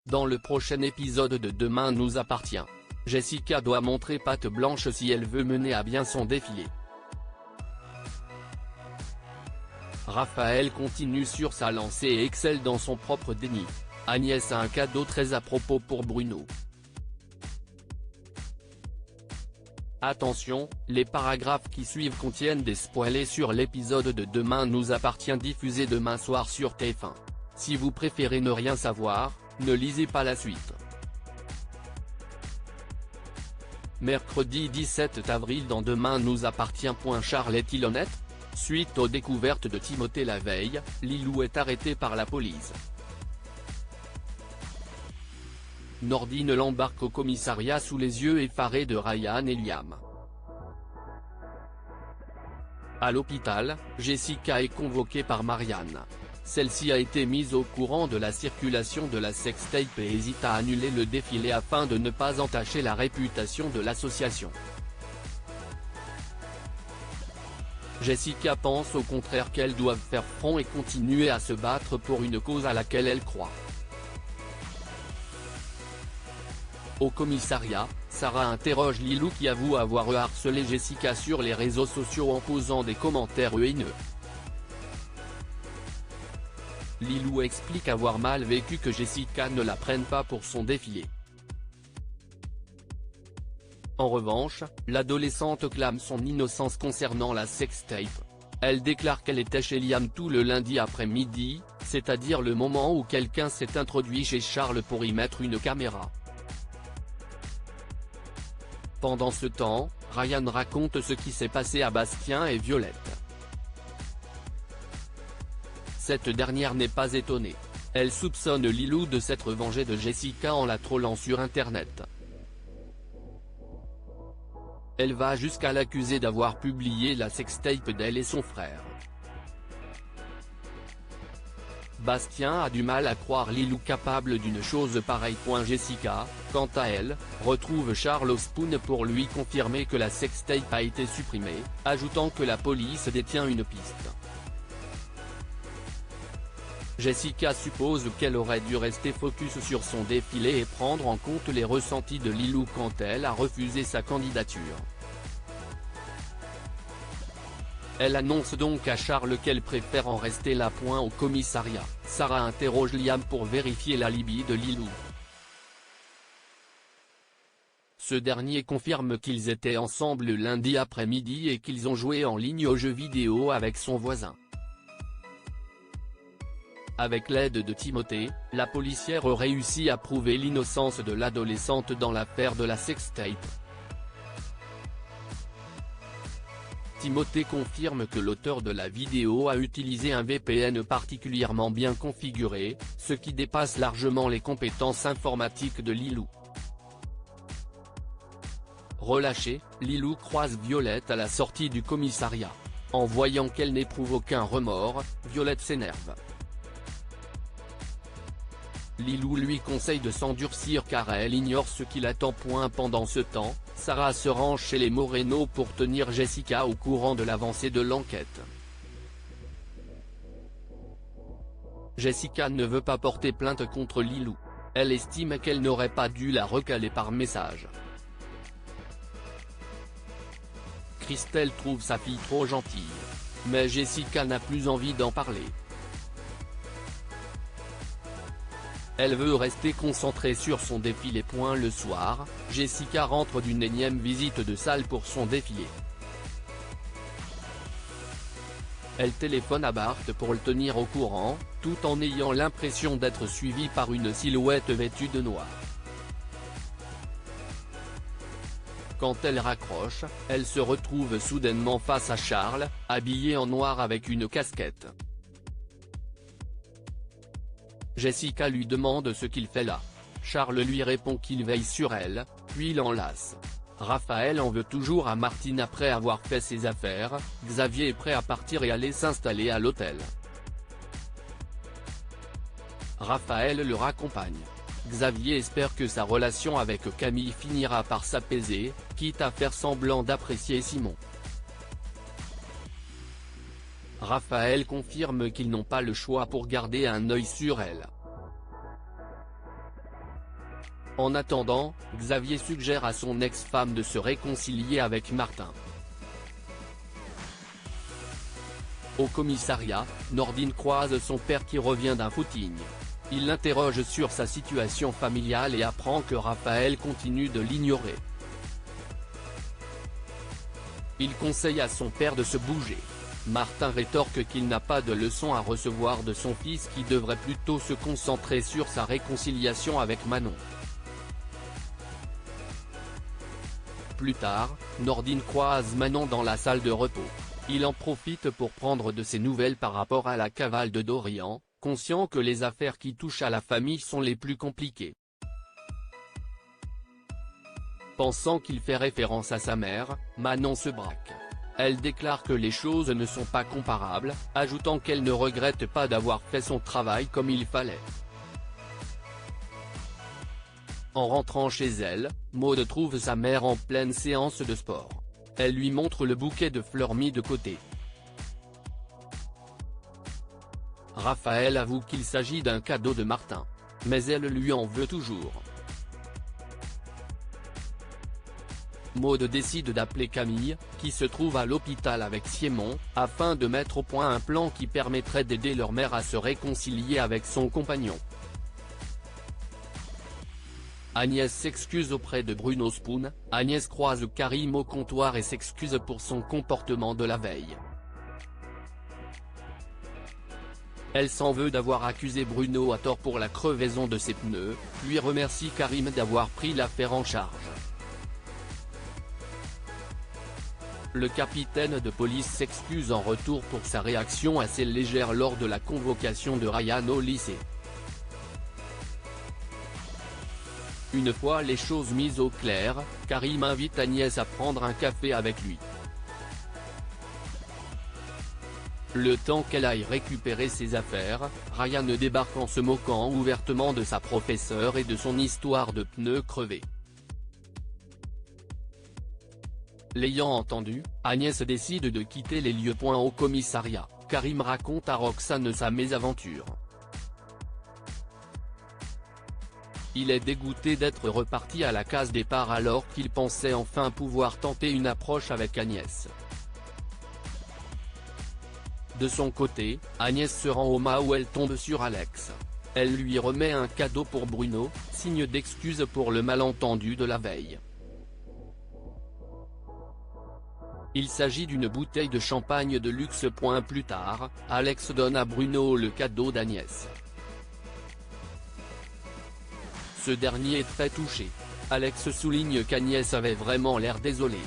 Dans le prochain épisode de Demain nous appartient, Jessica doit montrer patte blanche si elle veut mener à bien son défilé. Raphaël continue sur sa lancée et excelle dans son propre déni. Agnès a un cadeau très à propos pour Bruno. Attention, les paragraphes qui suivent contiennent des spoilers sur l'épisode de Demain nous appartient diffusé demain soir sur TF1. Si vous préférez ne rien savoir, ne lisez pas la suite. Mercredi 17 avril dans Demain nous appartient. Charles est-il honnête? Suite aux découvertes de Timothée la veille, Lilou est arrêté par la police. Nordine l'embarque au commissariat sous les yeux effarés de Ryan et Liam. À l'hôpital, Jessica est convoquée par Marianne. Celle-ci a été mise au courant de la circulation de la sextape et hésite à annuler le défilé afin de ne pas entacher la réputation de l'association. Jessica pense au contraire qu'elles doivent faire front et continuer à se battre pour une cause à laquelle elle croit. Au commissariat, Sarah interroge Lilou qui avoue avoir harcelé Jessica sur les réseaux sociaux en posant des commentaires haineux. Lilou explique avoir mal vécu que Jessica ne la prenne pas pour son défilé. En revanche, l'adolescente clame son innocence concernant la sextape. Elle déclare qu'elle était chez Liam tout le lundi après-midi, c'est-à-dire le moment où quelqu'un s'est introduit chez Charles pour y mettre une caméra. Pendant ce temps, Ryan raconte ce qui s'est passé à Bastien et Violette. Cette dernière n'est pas étonnée. Elle soupçonne Lilou de s'être vengée de Jessica en la trollant sur internet. Elle va jusqu'à l'accuser d'avoir publié la sextape d'elle et son frère. Bastien a du mal à croire Lilou capable d'une chose pareille. Jessica, quant à elle, retrouve Charles au Spoon pour lui confirmer que la sextape a été supprimée, ajoutant que la police détient une piste. Jessica suppose qu'elle aurait dû rester focus sur son défilé et prendre en compte les ressentis de Lilou quand elle a refusé sa candidature. Elle annonce donc à Charles qu'elle préfère en rester là. Au commissariat, Sarah interroge Liam pour vérifier l'alibi de Lilou. Ce dernier confirme qu'ils étaient ensemble le lundi après-midi et qu'ils ont joué en ligne aux jeux vidéo avec son voisin. Avec l'aide de Timothée, la policière réussit à prouver l'innocence de l'adolescente dans l'affaire de la sextape. Timothée confirme que l'auteur de la vidéo a utilisé un VPN particulièrement bien configuré, ce qui dépasse largement les compétences informatiques de Lilou. Relâchée, Lilou croise Violette à la sortie du commissariat. En voyant qu'elle n'éprouve aucun remords, Violette s'énerve. Lilou lui conseille de s'endurcir car elle ignore ce qui l'attend. Pendant ce temps, Sarah se rend chez les Moreno pour tenir Jessica au courant de l'avancée de l'enquête. Jessica ne veut pas porter plainte contre Lilou. Elle estime qu'elle n'aurait pas dû la recaler par message. Christelle trouve sa fille trop gentille. Mais Jessica n'a plus envie d'en parler. Elle veut rester concentrée sur son défilé. Le soir, Jessica rentre d'une énième visite de salle pour son défilé. Elle téléphone à Bart pour le tenir au courant, tout en ayant l'impression d'être suivie par une silhouette vêtue de noir. Quand elle raccroche, elle se retrouve soudainement face à Charles, habillé en noir avec une casquette. Jessica lui demande ce qu'il fait là. Charles lui répond qu'il veille sur elle, puis l'enlace. Raphaël en veut toujours à Martine après avoir fait ses affaires. Xavier est prêt à partir et aller s'installer à l'hôtel. Raphaël le raccompagne. Xavier espère que sa relation avec Camille finira par s'apaiser, quitte à faire semblant d'apprécier Simon. Raphaël confirme qu'ils n'ont pas le choix pour garder un œil sur elle. En attendant, Xavier suggère à son ex-femme de se réconcilier avec Martin. Au commissariat, Nordine croise son père qui revient d'un footing. Il l'interroge sur sa situation familiale et apprend que Raphaël continue de l'ignorer. Il conseille à son père de se bouger. Martin rétorque qu'il n'a pas de leçon à recevoir de son fils qui devrait plutôt se concentrer sur sa réconciliation avec Manon. Plus tard, Nordine croise Manon dans la salle de repos. Il en profite pour prendre de ses nouvelles par rapport à la cavale de Dorian, conscient que les affaires qui touchent à la famille sont les plus compliquées. Pensant qu'il fait référence à sa mère, Manon se braque. Elle déclare que les choses ne sont pas comparables, ajoutant qu'elle ne regrette pas d'avoir fait son travail comme il fallait. En rentrant chez elle, Maud trouve sa mère en pleine séance de sport. Elle lui montre le bouquet de fleurs mis de côté. Raphaël avoue qu'il s'agit d'un cadeau de Martin. Mais elle lui en veut toujours. Maud décide d'appeler Camille, qui se trouve à l'hôpital avec Simon, afin de mettre au point un plan qui permettrait d'aider leur mère à se réconcilier avec son compagnon. Agnès s'excuse auprès de Bruno Spoon. Agnès croise Karim au comptoir et s'excuse pour son comportement de la veille. Elle s'en veut d'avoir accusé Bruno à tort pour la crevaison de ses pneus, lui remercie Karim d'avoir pris l'affaire en charge. Le capitaine de police s'excuse en retour pour sa réaction assez légère lors de la convocation de Ryan au lycée. Une fois les choses mises au clair, Karim invite Agnès à prendre un café avec lui. Le temps qu'elle aille récupérer ses affaires, Ryan débarque en se moquant ouvertement de sa professeure et de son histoire de pneus crevés. L'ayant entendu, Agnès décide de quitter les lieux. Au commissariat, Karim raconte à Roxane sa mésaventure. Il est dégoûté d'être reparti à la case départ alors qu'il pensait enfin pouvoir tenter une approche avec Agnès. De son côté, Agnès se rend au MA où elle tombe sur Alex. Elle lui remet un cadeau pour Bruno, signe d'excuse pour le malentendu de la veille. Il s'agit d'une bouteille de champagne de luxe. Plus tard, Alex donne à Bruno le cadeau d'Agnès. Ce dernier est très touché. Alex souligne qu'Agnès avait vraiment l'air désolée.